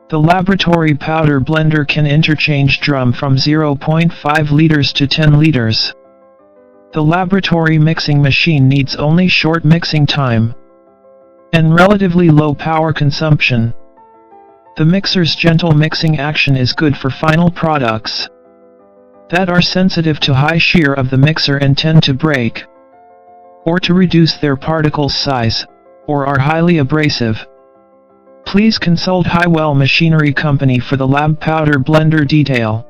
The laboratory powder blender can interchange drum from 0.5 liters to 10 liters. The laboratory mixing machine needs only short mixing time and relatively low power consumption. The mixer's gentle mixing action is good for final products that are sensitive to high shear of the mixer and tend to break, or to reduce their particle size, or are highly abrasive. Please consult Hywell Machinery Company for the lab powder blender detail.